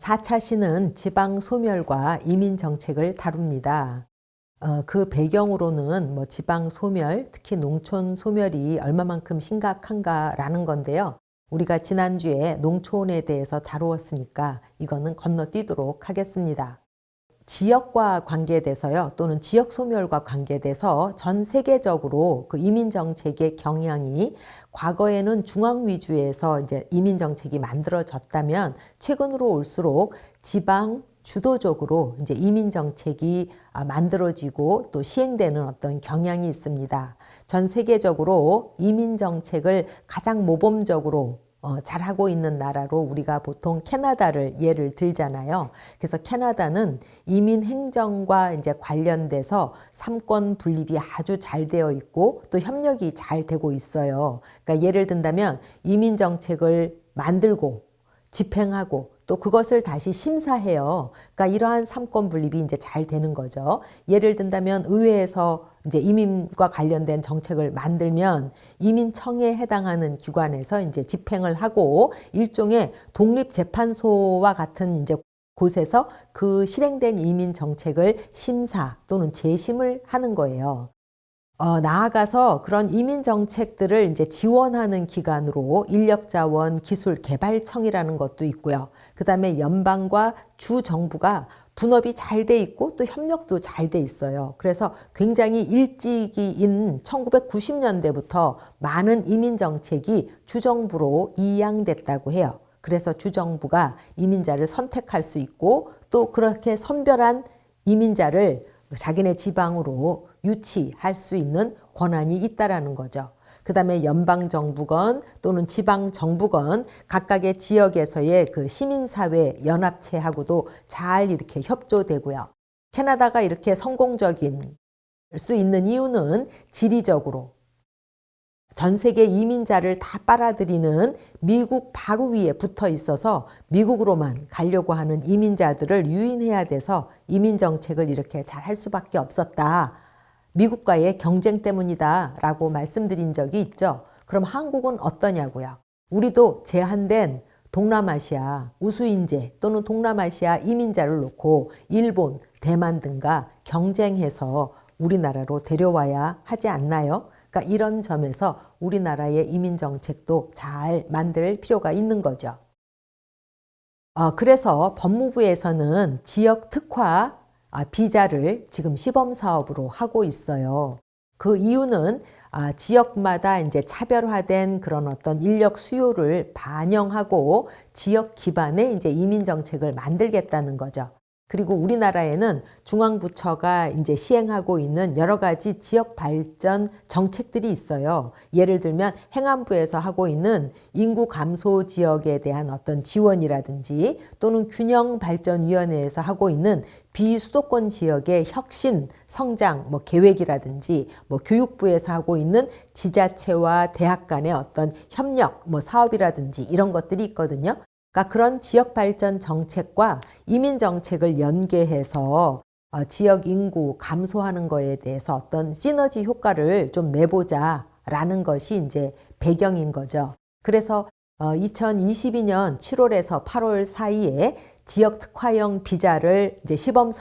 (4차) 시는 지방 소멸과 이민 정책을 다룹니다. 그 배경으로는 지방 소멸, 특히 농촌 소멸이 얼마만큼 심각한가라는 건데요. 우리가 지난주에 농촌에 대해서 다루었으니까 이거는 건너뛰도록 하겠습니다. 지역과 관계돼서요, 또는 지역 소멸과 관계돼서 전 세계적으로 그 이민 정책의 경향이 과거에는 중앙 위주에서 이제 이민 정책이 만들어졌다면 최근으로 올수록 지방 주도적으로 이제 이민 정책이 만들어지고 또 시행되는 어떤 경향이 있습니다. 전 세계적으로 이민 정책을 가장 모범적으로 잘하고 있는 나라로 우리가 보통 캐나다를 예를 들잖아요. 그래서 캐나다는 이민 행정과 이제 관련돼서 삼권 분립이 아주 잘 되어 있고 또 협력이 잘 되고 있어요. 그러니까 예를 든다면 이민 정책을 만들고 집행하고 또 그것을 다시 심사해요. 그러니까 이러한 삼권 분립이 이제 잘 되는 거죠. 예를 든다면 의회에서 이제 이민과 관련된 정책을 만들면 이민청에 해당하는 기관에서 이제 집행을 하고 일종의 독립재판소와 같은 이제 곳에서 그 실행된 이민 정책을 심사 또는 재심을 하는 거예요. 나아가서 그런 이민 정책들을 이제 지원하는 기관으로 인력자원 기술개발청이라는 것도 있고요. 그 다음에 연방과 주 정부가 분업이 잘 돼 있고 또 협력도 잘 돼 있어요. 그래서 굉장히 일찍인 1990년대부터 많은 이민 정책이 주정부로 이양됐다고 해요. 그래서 주정부가 이민자를 선택할 수 있고 또 그렇게 선별한 이민자를 자기네 지방으로 유치할 수 있는 권한이 있다라는 거죠. 그 다음에 연방정부건 또는 지방정부건 각각의 지역에서의 그 시민사회 연합체하고도 잘 이렇게 협조되고요. 캐나다가 이렇게 성공적인 수 있는 이유는 지리적으로 전 세계 이민자를 다 빨아들이는 미국 바로 위에 붙어 있어서 미국으로만 가려고 하는 이민자들을 유인해야 돼서 이민 정책을 이렇게 잘 할 수밖에 없었다. 미국과의 경쟁 때문이다 라고 말씀드린 적이 있죠. 그럼 한국은 어떠냐고요? 우리도 제한된 동남아시아 우수인재 또는 동남아시아 이민자를 놓고 일본, 대만 등과 경쟁해서 우리나라로 데려와야 하지 않나요? 그러니까 이런 점에서 우리나라의 이민 정책도 잘 만들 필요가 있는 거죠. 그래서 법무부에서는 지역 특화 비자를 지금 시범 사업으로 하고 있어요. 그 이유는 지역마다 이제 차별화된 그런 어떤 인력 수요를 반영하고 지역 기반의 이제 이민 정책을 만들겠다는 거죠. 그리고 우리나라에는 중앙부처가 이제 시행하고 있는 여러 가지 지역 발전 정책들이 있어요. 예를 들면 행안부에서 하고 있는 인구 감소 지역에 대한 어떤 지원이라든지 또는 균형발전위원회에서 하고 있는 비수도권 지역의 혁신, 성장 계획이라든지 교육부에서 하고 있는 지자체와 대학 간의 어떤 협력, 사업이라든지 이런 것들이 있거든요. 그러니까 그런 지역 발전 정책과 이민 정책을 연계해서 지역 인구 감소하는 거에 대해서 어떤 시너지 효과를 좀 내보자라는 것이 이제 배경인 거죠. 그래서 2022년 7월에서 8월 사이에 지역 특화형 비자를 이제 시범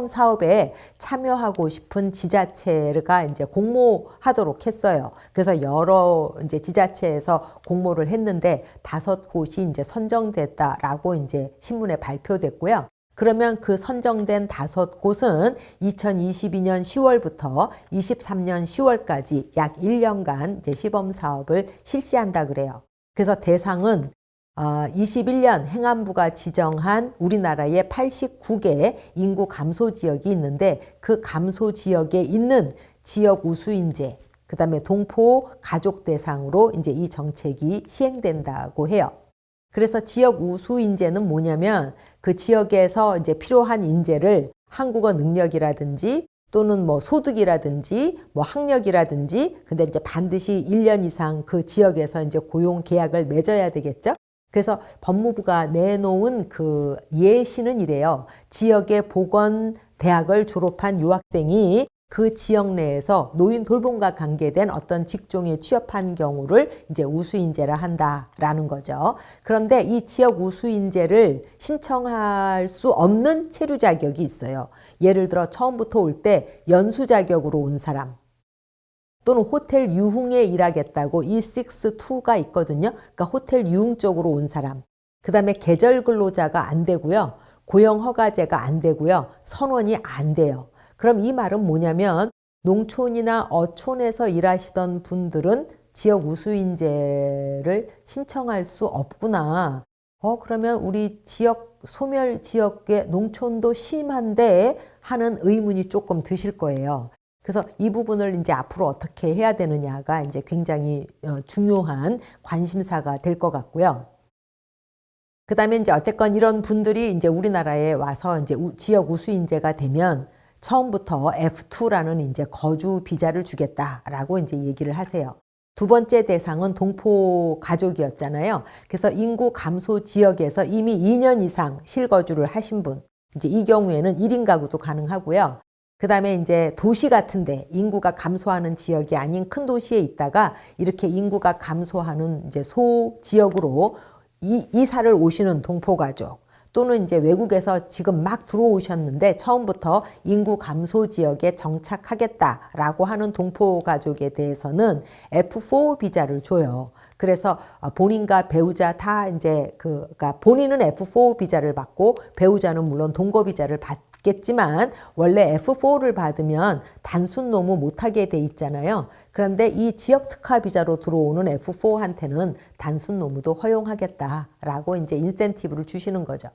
사업에 참여하고 싶은 지자체가 이제 공모하도록 했어요. 그래서 여러 이제 지자체에서 공모를 했는데 5곳이 이제 선정됐다라고 이제 신문에 발표됐고요. 그러면 그 선정된 5곳은 2022년 10월부터 23년 10월까지 약 1년간 이제 시범 사업을 실시한다 그래요. 그래서 대상은 21년 행안부가 지정한 우리나라의 89개 인구 감소 지역이 있는데 그 감소 지역에 있는 지역 우수인재 그다음에 동포 가족 대상으로 이제 이 정책이 시행된다고 해요. 그래서 지역 우수 인재는 뭐냐면 그 지역에서 이제 필요한 인재를 한국어 능력이라든지 또는 뭐 소득이라든지 뭐 학력이라든지 근데 이제 반드시 1년 이상 그 지역에서 이제 고용 계약을 맺어야 되겠죠. 그래서 법무부가 내놓은 그 예시는 이래요. 지역의 보건 대학을 졸업한 유학생이 그 지역 내에서 노인 돌봄과 관계된 어떤 직종에 취업한 경우를 이제 우수인재라 한다라는 거죠. 그런데 이 지역 우수인재를 신청할 수 없는 체류 자격이 있어요. 예를 들어 처음부터 올 때 연수 자격으로 온 사람 또는 호텔 유흥에 일하겠다고 E6-2가 있거든요. 그러니까 호텔 유흥 쪽으로 온 사람. 그 다음에 계절 근로자가 안 되고요. 고용 허가제가 안 되고요. 선원이 안 돼요. 그럼 이 말은 뭐냐면 농촌이나 어촌에서 일하시던 분들은 지역 우수인재를 신청할 수 없구나. 그러면 우리 지역 소멸 지역의 농촌도 심한데 하는 의문이 조금 드실 거예요. 그래서 이 부분을 이제 앞으로 어떻게 해야 되느냐가 이제 굉장히 중요한 관심사가 될 것 같고요. 그 다음에 이제 어쨌건 이런 분들이 이제 우리나라에 와서 이제 지역 우수인재가 되면 처음부터 F2라는 이제 거주 비자를 주겠다라고 이제 얘기를 하세요. 두 번째 대상은 동포 가족이었잖아요. 그래서 인구 감소 지역에서 이미 2년 이상 실거주를 하신 분, 이제 이 경우에는 1인 가구도 가능하고요. 그 다음에 이제 도시 같은데 인구가 감소하는 지역이 아닌 큰 도시에 있다가 이렇게 인구가 감소하는 이제 소 지역으로 이사를 오시는 동포 가족 또는 이제 외국에서 지금 막 들어오셨는데 처음부터 인구 감소 지역에 정착하겠다라고 하는 동포 가족에 대해서는 F4 비자를 줘요. 그래서 본인과 배우자 다 이제 그러니까 본인은 F4 비자를 받고 배우자는 물론 동거 비자를 받겠지만 원래 F4를 받으면 단순 노무 못하게 돼 있잖아요. 그런데 이 지역 특화 비자로 들어오는 F4한테는 단순 노무도 허용하겠다라고 이제 인센티브를 주시는 거죠.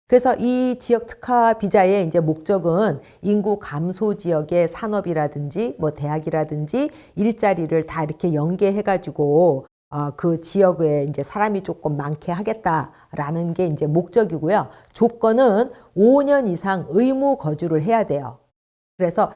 그래서 이 지역 특화 비자의 이제 목적은 인구 감소 지역의 산업이라든지 뭐 대학이라든지 일자리를 다 이렇게 연계해가지고 그 지역에 이제 사람이 조금 많게 하겠다라는 게 이제 목적이고요. 조건은 5년 이상 의무 거주를 해야 돼요. 그래서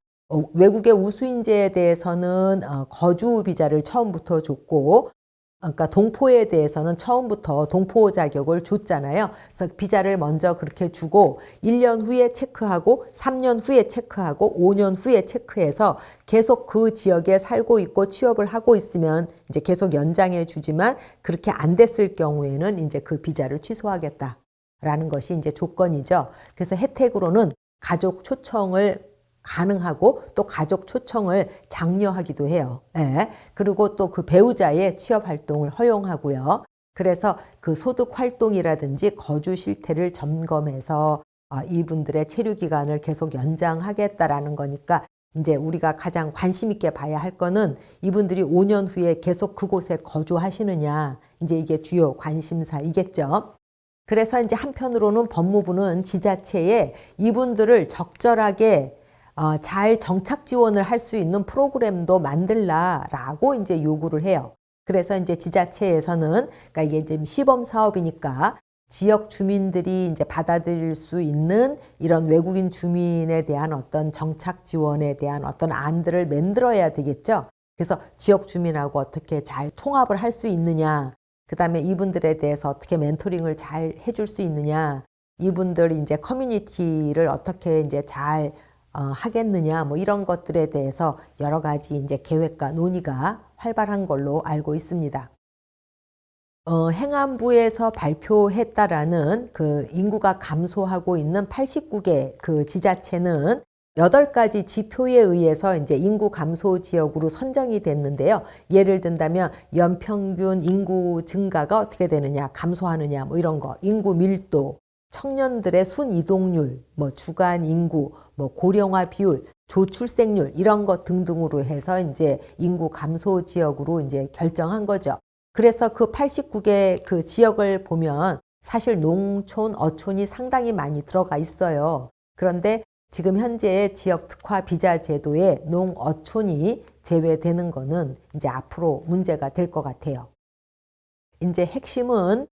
외국의 우수인재에 대해서는 거주 비자를 처음부터 줬고 그러니까 동포에 대해서는 처음부터 동포 자격을 줬잖아요. 그래서 비자를 먼저 그렇게 주고 1년 후에 체크하고 3년 후에 체크하고 5년 후에 체크해서 계속 그 지역에 살고 있고 취업을 하고 있으면 이제 계속 연장해 주지만 그렇게 안 됐을 경우에는 이제 그 비자를 취소하겠다라는 것이 이제 조건이죠. 그래서 혜택으로는 가족 초청을 가능하고 또 가족 초청을 장려하기도 해요. 예. 그리고 또 그 배우자의 취업 활동을 허용하고요. 그래서 그 소득 활동이라든지 거주 실태를 점검해서 이분들의 체류 기간을 계속 연장하겠다라는 거니까 이제 우리가 가장 관심 있게 봐야 할 거는 이분들이 5년 후에 계속 그곳에 거주하시느냐 이제 이게 주요 관심사이겠죠. 그래서 이제 한편으로는 법무부는 지자체에 이분들을 적절하게 잘 정착 지원을 할 수 있는 프로그램도 만들라라고 이제 요구를 해요. 그래서 이제 지자체에서는 그러니까 이게 지금 시범 사업이니까 지역 주민들이 이제 받아들일 수 있는 이런 외국인 주민에 대한 어떤 정착 지원에 대한 어떤 안들을 만들어야 되겠죠. 그래서 지역 주민하고 어떻게 잘 통합을 할 수 있느냐, 그 다음에 이분들에 대해서 어떻게 멘토링을 잘 해줄 수 있느냐, 이분들이 이제 커뮤니티를 어떻게 이제 잘 하겠느냐 뭐 이런 것들에 대해서 여러 가지 이제 계획과 논의가 활발한 걸로 알고 있습니다. 행안부에서 발표했다라는 그 인구가 감소하고 있는 89개 그 지자체는 8가지 지표에 의해서 이제 인구 감소 지역으로 선정이 됐는데요. 예를 든다면 연평균 인구 증가가 어떻게 되느냐, 감소하느냐 뭐 이런 거, 인구 밀도, 청년들의 순이동률, 뭐 주간 인구, 뭐 고령화 비율, 조출생률 이런 것 등등으로 해서 이제 인구 감소 지역으로 이제 결정한 거죠. 그래서 그 89개 그 지역을 보면 사실 농촌, 어촌이 상당히 많이 들어가 있어요. 그런데 지금 현재 지역 특화 비자 제도에 농어촌이 제외되는 거는 이제 앞으로 문제가 될 것 같아요. 이제 핵심은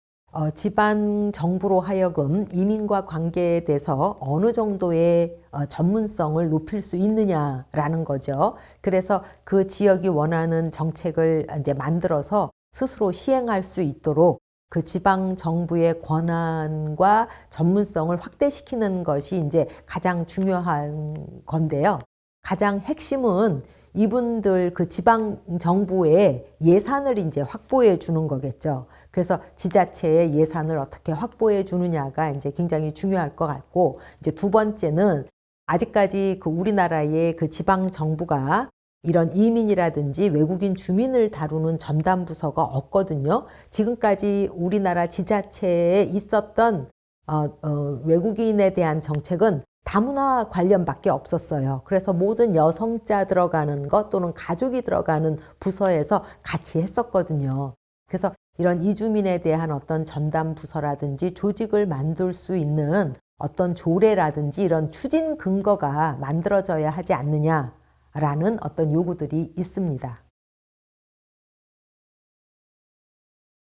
지방 정부로 하여금 이민과 관계에 대해서 어느 정도의 전문성을 높일 수 있느냐라는 거죠. 그래서 그 지역이 원하는 정책을 이제 만들어서 스스로 시행할 수 있도록 그 지방 정부의 권한과 전문성을 확대시키는 것이 이제 가장 중요한 건데요. 가장 핵심은 이분들 그 지방 정부의 예산을 이제 확보해 주는 거겠죠. 그래서 지자체의 예산을 어떻게 확보해 주느냐가 이제 굉장히 중요할 것 같고, 이제 두 번째는 아직까지 그 우리나라의 그 지방 정부가 이런 이민이라든지 외국인 주민을 다루는 전담 부서가 없거든요. 지금까지 우리나라 지자체에 있었던 외국인에 대한 정책은 다문화 관련밖에 없었어요. 그래서 모든 여성자 들어가는 것 또는 가족이 들어가는 부서에서 같이 했었거든요. 그래서 이런 이주민에 대한 어떤 전담 부서라든지 조직을 만들 수 있는 어떤 조례라든지 이런 추진 근거가 만들어져야 하지 않느냐라는 어떤 요구들이 있습니다.